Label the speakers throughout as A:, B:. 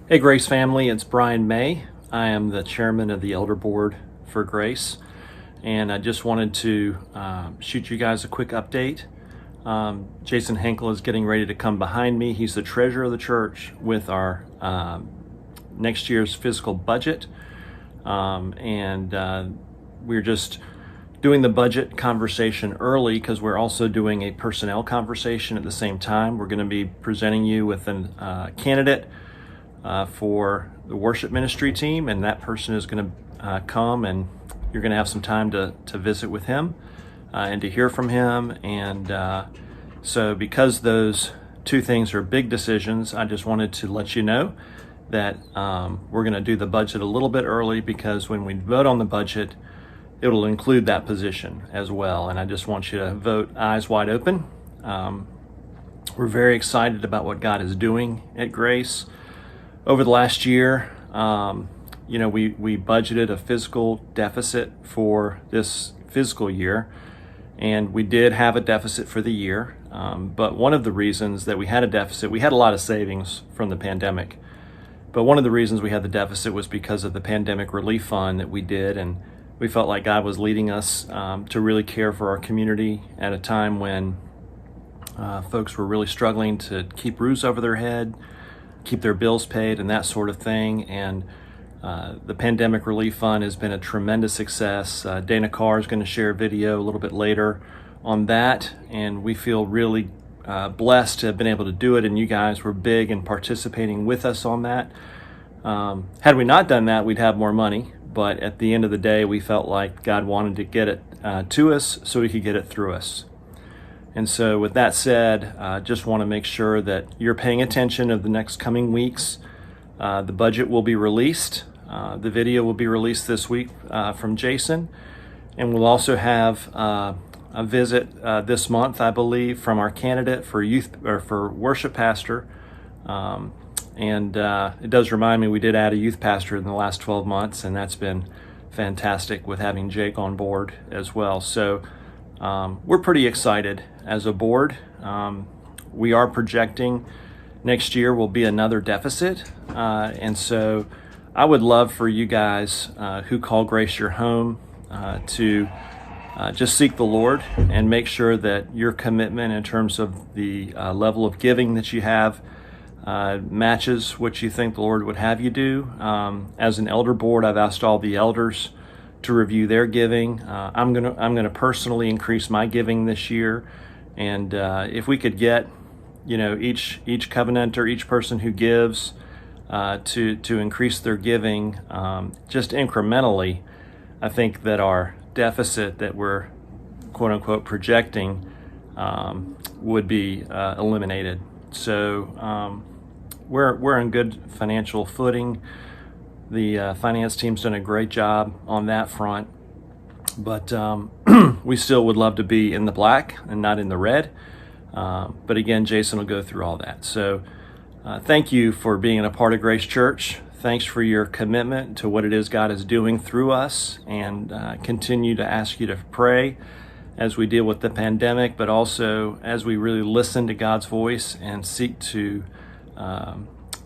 A: Hey, Grace family, it's Brian May. I am the chairman of the Elder Board for Grace, and I just wanted to shoot you guys a quick update. Jason Henkel is getting ready to come behind me. He's the treasurer of the church with our next year's fiscal budget, and we're just doing the budget conversation early because we're also doing a personnel conversation at the same time. We're going to be presenting you with a candidate for the worship ministry team, and that person is going to come, and you're going to have some time to visit with him and to hear from him. And so because those two things are big decisions, I just wanted to let you know that we're going to do the budget a little bit early, because when we vote on the budget, it'll include that position as well. And I just want you to vote eyes wide open. We're very excited about what God is doing at Grace. Over the last year, we budgeted a fiscal deficit for this fiscal year, and we did have a deficit for the year. But one of the reasons that we had a deficit, we had a lot of savings from the pandemic, but one of the reasons we had the deficit was because of the pandemic relief fund that we did, and we felt like God was leading us to really care for our community at a time when folks were really struggling to keep roofs over their head, keep their bills paid, and that sort of thing. And the pandemic relief fund has been a tremendous success. Dana Carr is going to share a video a little bit later on that, and we feel really blessed to have been able to do it, and you guys were big in participating with us on that. Had we not done that, we'd have more money, but at the end of the day, we felt like God wanted to get it to us so he could get it through us. And so with that said, just want to make sure that you're paying attention of the next coming weeks. The budget will be released. The video will be released this week from Jason. And we'll also have a visit this month, I believe, from our candidate for youth or for worship pastor. It does remind me, we did add a youth pastor in the last 12 months, and that's been fantastic with having Jake on board as well. So we're pretty excited as a board. We are projecting next year will be another deficit. And so I would love for you guys who call Grace your home to just seek the Lord and make sure that your commitment in terms of the level of giving that you have matches what you think the Lord would have you do. As an elder board, I've asked all the elders to review their giving. I'm gonna personally increase my giving this year, and if we could get, each covenanter, each person who gives, to increase their giving just incrementally, I think that our deficit that we're quote unquote projecting would be eliminated. So we're in good financial footing. The finance team's done a great job on that front, but we still would love to be in the black and not in the red. But again, Jason will go through all that. So thank you for being a part of Grace Church. Thanks for your commitment to what it is God is doing through us, and continue to ask you to pray as we deal with the pandemic, but also as we really listen to God's voice and seek to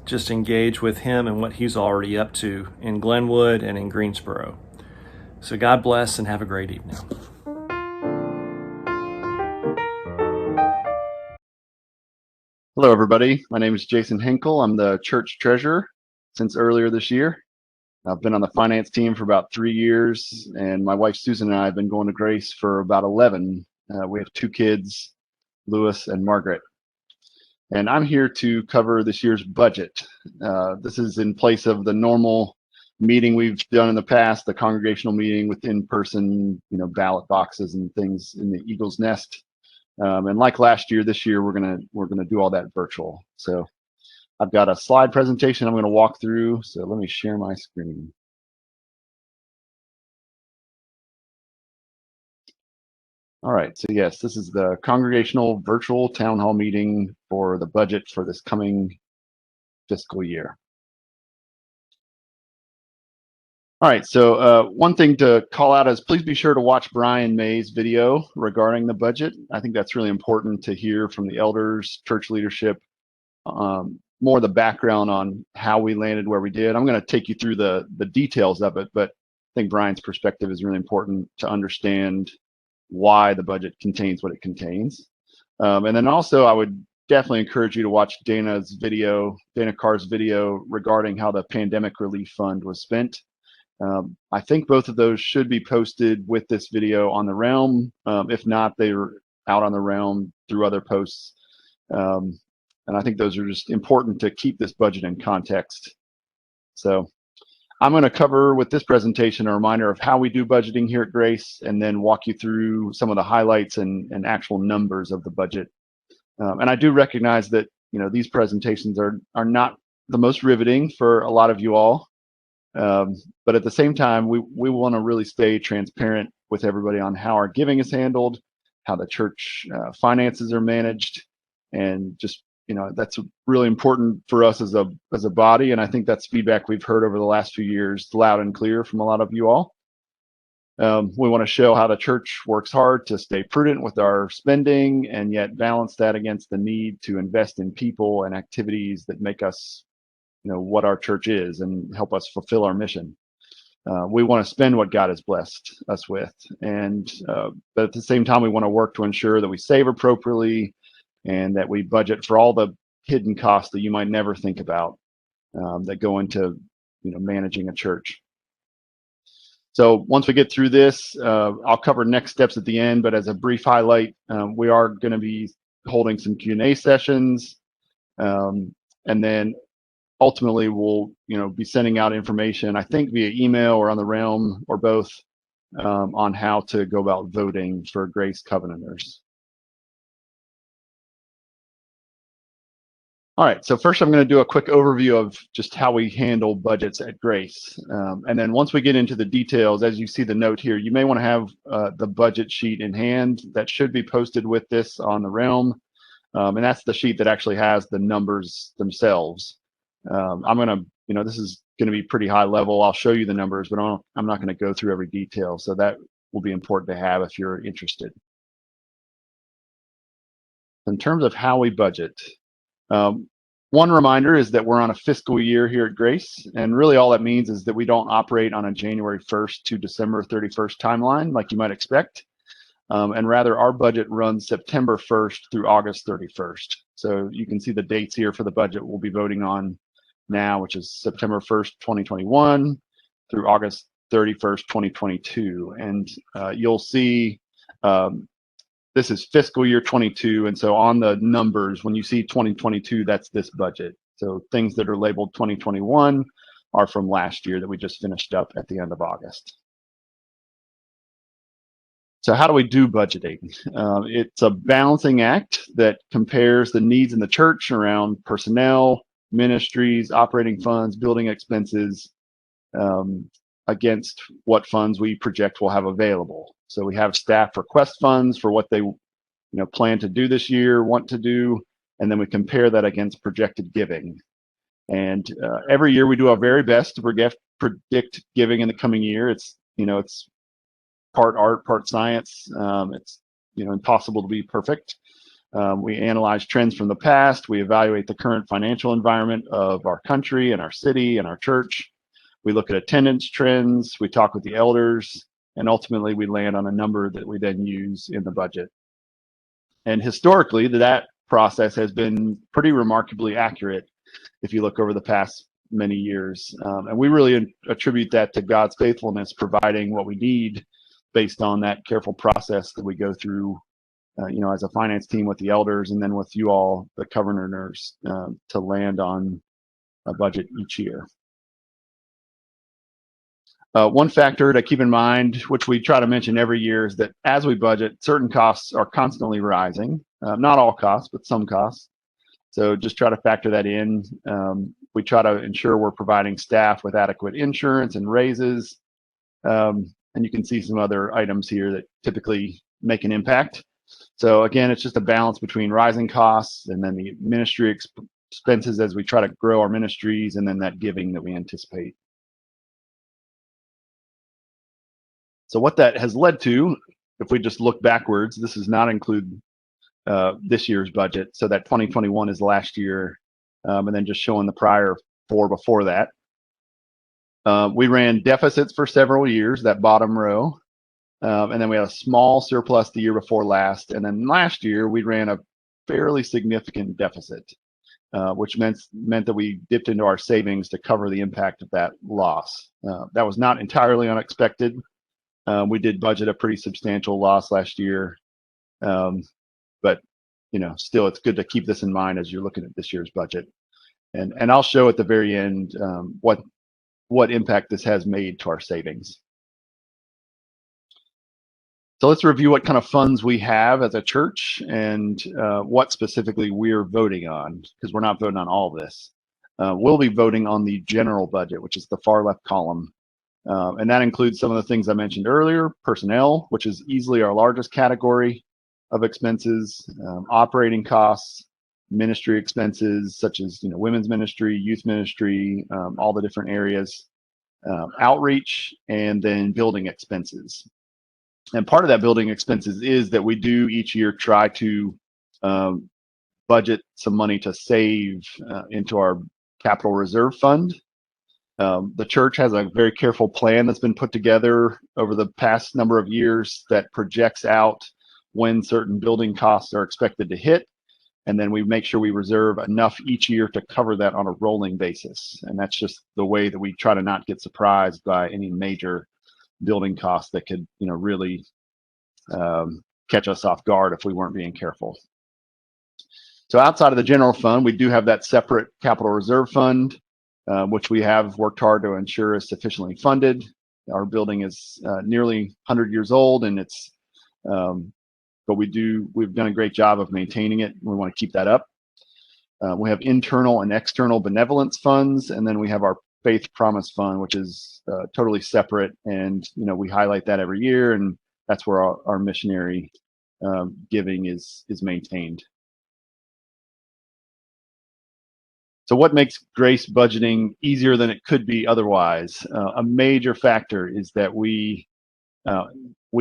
A: just engage with him and what he's already up to in Glenwood and in Greensboro. So God bless and have a great evening.
B: Hello, everybody. My name is Jason Henkel. I'm the church treasurer since earlier this year. I've been on the finance team for about 3 years, and my wife Susan and I have been going to Grace for about 11. We have 2 kids, Lewis and Margaret. And I'm here to cover this year's budget. This is in place of the normal meeting we've done in the past, the congregational meeting with in-person, ballot boxes and things in the Eagle's Nest. And like last year, this year we're gonna do all that virtual. So I've got a slide presentation I'm gonna walk through. So let me share my screen. All right, so yes, this is the congregational virtual town hall meeting for the budget for this coming fiscal year. All right, so one thing to call out is please be sure to watch Brian May's video regarding the budget. I think that's really important to hear from the elders, church leadership, more of the background on how we landed where we did. I'm going to take you through the details of it, but I think Brian's perspective is really important to understand why the budget contains what it contains. And then also, I would definitely encourage you to watch Dana Carr's video regarding how the pandemic relief fund was spent. I think both of those should be posted with this video on the Realm. If not, they're out on the Realm through other posts. And I think those are just important to keep this budget in context. So I'm going to cover with this presentation a reminder of how we do budgeting here at Grace, and then walk you through some of the highlights and actual numbers of the budget. And I do recognize that these presentations are not the most riveting for a lot of you all, but at the same time, we want to really stay transparent with everybody on how our giving is handled, how the church finances are managed, and just that's really important for us as a body. And I think that's feedback we've heard over the last few years, loud and clear from a lot of you all. We want to show how the church works hard to stay prudent with our spending, and yet balance that against the need to invest in people and activities that make us, what our church is and help us fulfill our mission. We want to spend what God has blessed us with, but at the same time, we want to work to ensure that we save appropriately, and that we budget for all the hidden costs that you might never think about, that go into managing a church. So once we get through this, I'll cover next steps at the end, but as a brief highlight, we are going to be holding some Q&A sessions, and then ultimately we'll be sending out information, I think via email or on the Realm or both, on how to go about voting for Grace Covenanters. All right, so first I'm going to do a quick overview of just how we handle budgets at Grace. And then once we get into the details, as you see the note here, you may want to have the budget sheet in hand. That should be posted with this on the Realm. And that's the sheet that actually has the numbers themselves. I'm going to, this is going to be pretty high level. I'll show you the numbers, but I'm not going to go through every detail. So that will be important to have if you're interested. In terms of how we budget, one reminder is that we're on a fiscal year here at Grace, and really all that means is that we don't operate on a January 1st to December 31st timeline like you might expect, and rather our budget runs September 1st through August 31st. So you can see the dates here for the budget we'll be voting on now, which is September 1st, 2021 through August 31st, 2022. And you'll see this is fiscal year 22, and so on the numbers, when you see 2022, that's this budget. So things that are labeled 2021 are from last year that we just finished up at the end of August. So how do we do budgeting? It's a balancing act that compares the needs in the church around personnel, ministries, operating funds, building expenses, against what funds we project we'll have available. So we have staff request funds for what they plan to do this year, want to do, and then we compare that against projected giving. And every year we do our very best to predict giving in the coming year. It's part art, part science. It's impossible to be perfect. We analyze trends from the past. We evaluate the current financial environment of our country and our city and our church. We look at attendance trends. We talk with the elders, and ultimately we land on a number that we then use in the budget. And historically, that process has been pretty remarkably accurate if you look over the past many years. And we really attribute that to God's faithfulness, providing what we need based on that careful process that we go through, as a finance team with the elders, and then with you all, the covenanters, to land on a budget each year. One factor to keep in mind, which we try to mention every year, is that as we budget, certain costs are constantly rising. Not all costs, but some costs. So just try to factor that in. We try to ensure we're providing staff with adequate insurance and raises. And you can see some other items here that typically make an impact. So again, it's just a balance between rising costs and then the ministry expenses as we try to grow our ministries, and then that giving that we anticipate. So what that has led to, if we just look backwards, this does not include this year's budget. So that 2021 is last year. and then just showing the prior 4 before that. We ran deficits for several years, that bottom row, and then we had a small surplus the year before last, and then last year we ran a fairly significant deficit, which meant that we dipped into our savings to cover the impact of that loss. That was not entirely unexpected. We did budget a pretty substantial loss last year, but still, it's good to keep this in mind as you're looking at this year's budget. And I'll show at the very end what impact this has made to our savings. So let's review what kind of funds we have as a church and what specifically we're voting on, because we're not voting on all this. We'll be voting on the general budget, which is the far left column. And that includes some of the things I mentioned earlier: personnel, which is easily our largest category of expenses, operating costs, ministry expenses such as women's ministry, youth ministry, all the different areas, outreach, and then building expenses. And part of that building expenses is that we do each year try to budget some money to save into our capital reserve fund. The church has a very careful plan that's been put together over the past number of years that projects out when certain building costs are expected to hit, and then we make sure we reserve enough each year to cover that on a rolling basis. And that's just the way that we try to not get surprised by any major building costs that could really catch us off guard if we weren't being careful. So outside of the general fund, we do have that separate capital reserve fund, which we have worked hard to ensure is sufficiently funded. Our building is nearly 100 years old, and it's but we've done a great job of maintaining it. We want to keep that up. We have internal and external benevolence funds, and then we have our Faith Promise Fund, which is totally separate, and we highlight that every year, and that's where our missionary giving is maintained. So what makes grace budgeting easier than it could be otherwise? A major factor is that we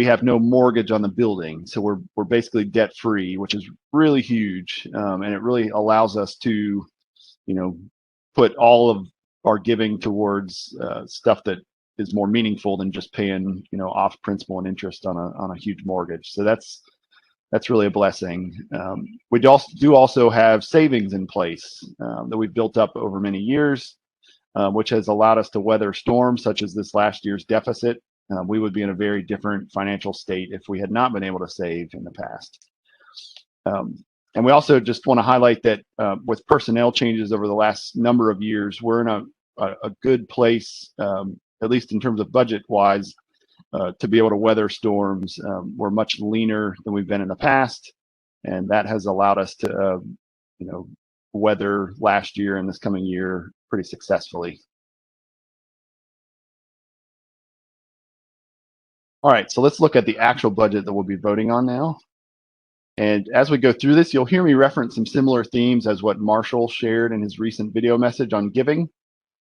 B: have no mortgage on the building, so we're basically debt free, which is really huge, and it really allows us to put all of our giving towards stuff that is more meaningful than just paying off principal and interest on a huge mortgage. So that's really a blessing. We also have savings in place that we've built up over many years, which has allowed us to weather storms such as this last year's deficit. We would be in a very different financial state if we had not been able to save in the past. And we also just want to highlight that with personnel changes over the last number of years, we're in a good place, at least in terms of budget-wise, to be able to weather storms. We're much leaner than we've been in the past, and that has allowed us to weather last year and this coming year pretty successfully. All right, so let's look at the actual budget that we'll be voting on now. And as we go through this, you'll hear me reference some similar themes as what Marshall shared in his recent video message on giving,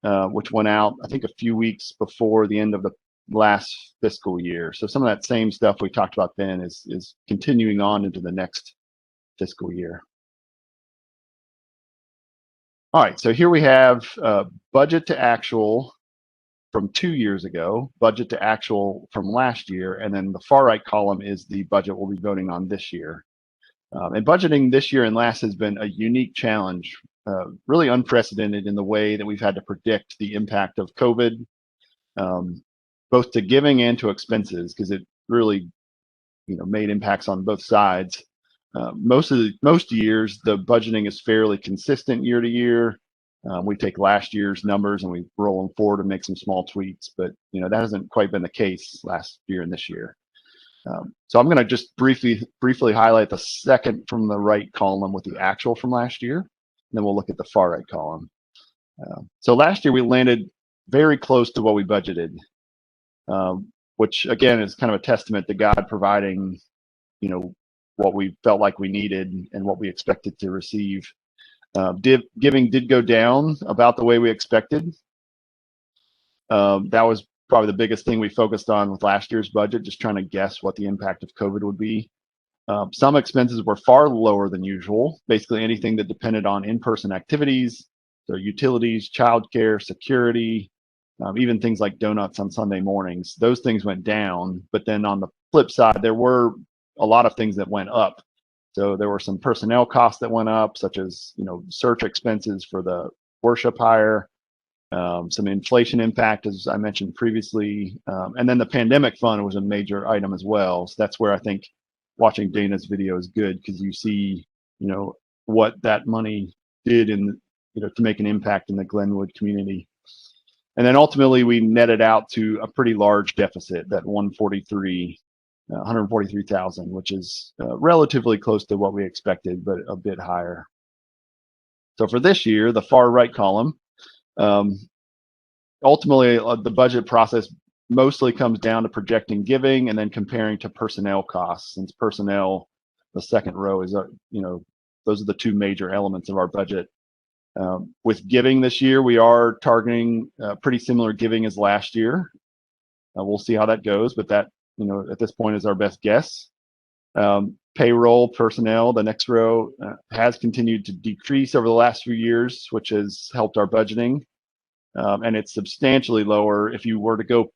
B: which went out, I think, a few weeks before the end of the last fiscal year. So some of that same stuff we talked about then is continuing on into the next fiscal year. All right, so here we have budget to actual from 2 years ago, budget to actual from last year, and then the far right column is the budget we'll be voting on this year. And budgeting this year and last has been a unique challenge, really unprecedented in the way that we've had to predict the impact of COVID, both to giving and to expenses, because it really made impacts on both sides. Most years, the budgeting is fairly consistent year to year. We take last year's numbers and we roll them forward and make some small tweaks, but that hasn't quite been the case last year and this year. So I'm going to just briefly highlight the second from the right column with the actual from last year, and then we'll look at the far right column. So last year we landed very close to what we budgeted, which again is kind of a testament to God providing, what we felt like we needed and what we expected to receive. Giving did go down about the way we expected. That was probably the biggest thing we focused on with last year's budget, just trying to guess what the impact of COVID would be. Some expenses were far lower than usual, basically anything that depended on in-person activities, so utilities, childcare, security, even things like donuts on Sunday mornings. Those things went down, but then on the flip side, there were a lot of things that went up. So there were some personnel costs that went up, such as search expenses for the worship hire, some inflation impact, as I mentioned previously, and then the pandemic fund was a major item as well. So that's where I think watching Dana's video is good, because you see, what that money did to make an impact in the Glenwood community. And then ultimately we netted out to a pretty large deficit, that 143,000, which is relatively close to what we expected, but a bit higher. So for this year, the far right column, ultimately the budget process mostly comes down to projecting giving and then comparing to personnel costs. Since personnel, the second row is, those are the two major elements of our budget. With giving this year, we are targeting pretty similar giving as last year. We'll see how that goes, but that, at this point is our best guess. Payroll, personnel, the next row, has continued to decrease over the last few years, which has helped our budgeting. And it's substantially lower if you were to go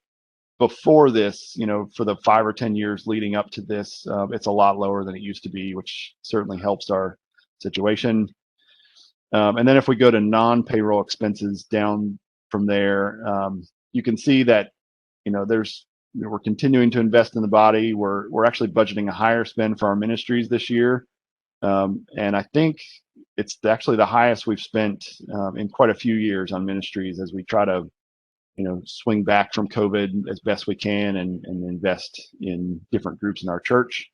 B: before this, for the 5 or 10 years leading up to this. It's a lot lower than it used to be, which certainly helps our situation. And then if we go to non-payroll expenses down from there, you can see that, we're continuing to invest in the body. We're actually budgeting a higher spend for our ministries this year. And I think it's actually the highest we've spent in quite a few years on ministries, as we try to, swing back from COVID as best we can and invest in different groups in our church.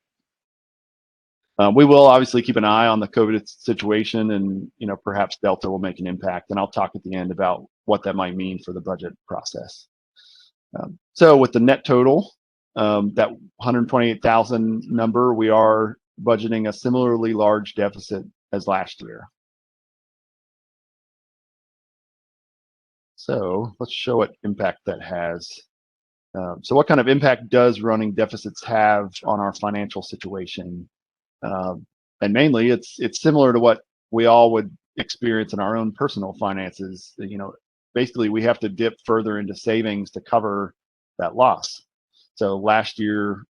B: We will obviously keep an eye on the COVID situation, and perhaps Delta will make an impact. And I'll talk at the end about what that might mean for the budget process. So with the net total, that 128,000 number, we are budgeting a similarly large deficit as last year. So let's show what impact that has. So what kind of impact does running deficits have on our financial situation? And mainly it's similar to what we all would experience in our own personal finances. Basically we have to dip further into savings to cover that loss. So last year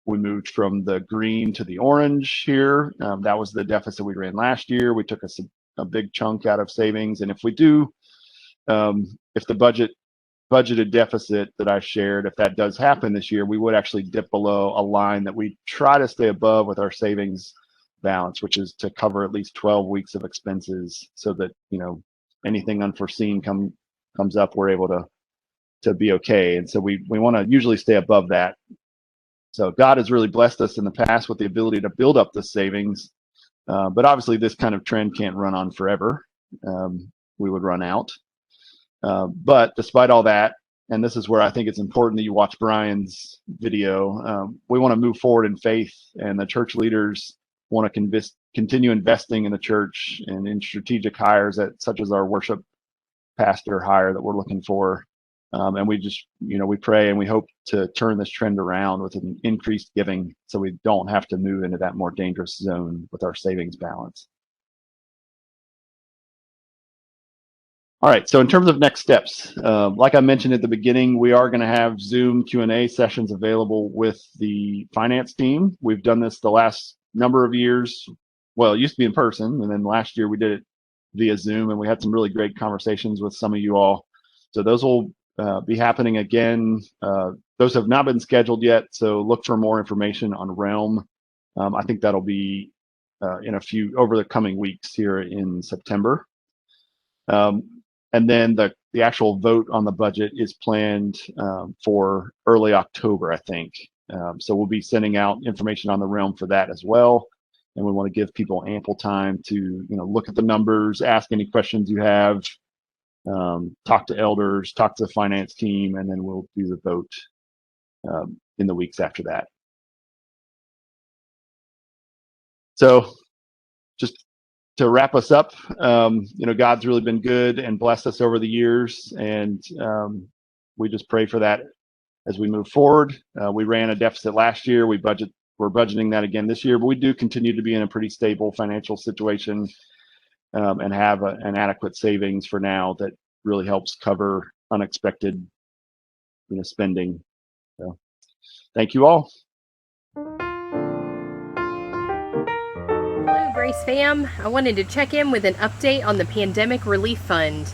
B: we moved from the green to the orange here. That was the deficit we ran last year. We took a big chunk out of savings. And if we do, if the budgeted deficit that I shared, if that does happen this year, we would actually dip below a line that we try to stay above with our savings balance, which is to cover at least 12 weeks of expenses, so that anything unforeseen comes up, we're able to be okay. And so we want to usually stay above that. So God has really blessed us in the past with the ability to build up the savings, but obviously this kind of trend can't run on forever. We would run out. But despite all that, and this is where I think it's important that you watch Brian's video, we want to move forward in faith, and the church leaders want to continue investing in the church and in strategic hires, such as our worship pastor hire that we're looking for. And we just, we pray and we hope to turn this trend around with an increased giving, so we don't have to move into that more dangerous zone with our savings balance. All right, so in terms of next steps, like I mentioned at the beginning, we are going to have Zoom Q&A sessions available with the finance team. We've done this the last number of years. Well, it used to be in person, and then last year we did it via Zoom, and we had some really great conversations with some of you all. So those will be happening again. Those have not been scheduled yet, so look for more information on Realm. I think that'll be over the coming weeks here in September. And then the actual vote on the budget is planned for early October, I think. So we'll be sending out information on the Realm for that as well. And we want to give people ample time to look at the numbers, ask any questions you have, talk to elders, talk to the finance team, and then we'll do the vote in the weeks after that. So just to wrap us up, God's really been good and blessed us over the years, and we just pray for that as we move forward. We ran a deficit last year. We budget we're budgeting that again this year, but we do continue to be in a pretty stable financial situation, and have an adequate savings for now that really helps cover unexpected, spending. So, thank you all.
C: Hello, Grace fam. I wanted to check in with an update on the Pandemic Relief Fund.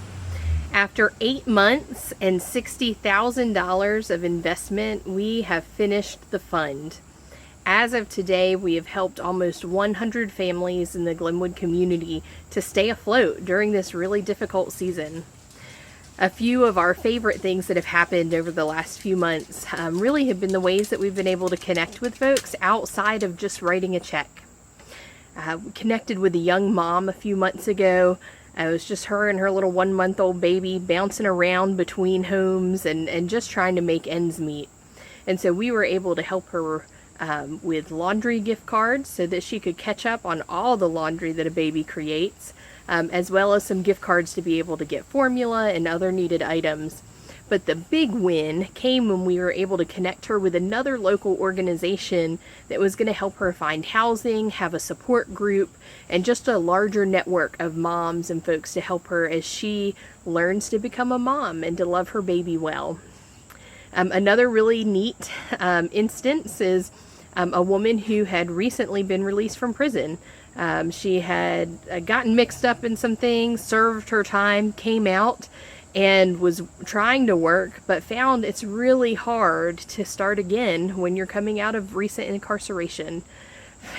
C: After 8 months and $60,000 of investment, we have finished the fund. As of today, we have helped almost 100 families in the Glenwood community to stay afloat during this really difficult season. A few of our favorite things that have happened over the last few months really have been the ways that we've been able to connect with folks outside of just writing a check. We connected with a young mom a few months ago. It was just her and her little 1-month-old baby bouncing around between homes and just trying to make ends meet. And so we were able to help her with laundry gift cards so that she could catch up on all the laundry that a baby creates, as well as some gift cards to be able to get formula and other needed items. But the big win came when we were able to connect her with another local organization that was going to help her find housing, have a support group, and just a larger network of moms and folks to help her as she learns to become a mom and to love her baby well. Another really neat instance is a woman who had recently been released from prison. She had gotten mixed up in some things, served her time, came out, and was trying to work, but found it's really hard to start again when you're coming out of recent incarceration.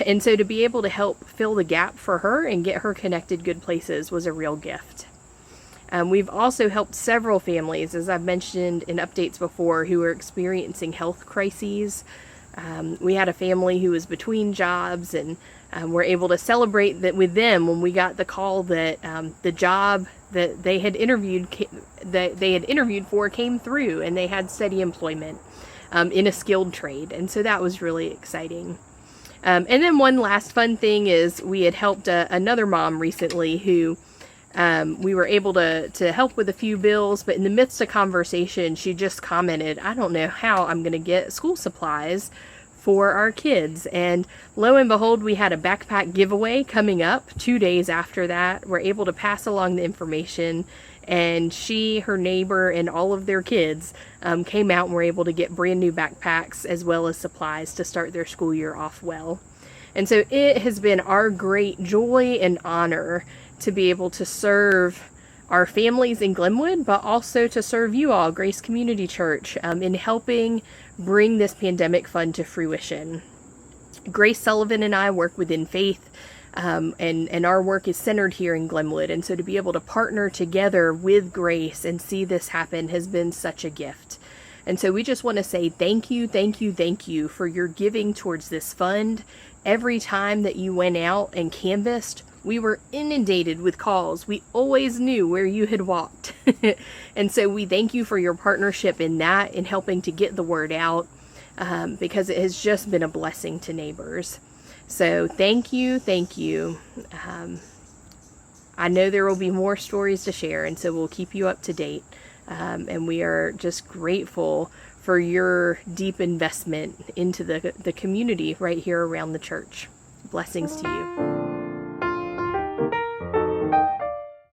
C: And so to be able to help fill the gap for her and get her connected good places was a real gift. We've also helped several families, as I've mentioned in updates before, who are experiencing health crises. We had a family who was between jobs, and we're able to celebrate that with them when we got the call that the job that they had interviewed for came through, and they had steady employment in a skilled trade, and so that was really exciting. And then one last fun thing is we had helped another mom recently who we were able to help with a few bills, but in the midst of conversation, she just commented, "I don't know how I'm going to get school supplies for our kids." And lo and behold, we had a backpack giveaway coming up 2 days after that. We're able to pass along the information, and she, her neighbor, and all of their kids came out and were able to get brand new backpacks as well as supplies to start their school year off well. And so it has been our great joy and honor to be able to serve our families in Glenwood, but also to serve you all, Grace Community Church, in helping bring this pandemic fund to fruition. Grace Sullivan and I work within faith, and our work is centered here in Glenwood. And so to be able to partner together with Grace and see this happen has been such a gift. And so we just want to say thank you, thank you, thank you for your giving towards this fund. Every time that you went out and canvassed, we were inundated with calls. We always knew where you had walked. And so we thank you for your partnership in that, in helping to get the word out, because it has just been a blessing to neighbors. So thank you, thank you. I know there will be more stories to share, and so we'll keep you up to date. And we are just grateful for your deep investment into the community right here around the church. Blessings to you.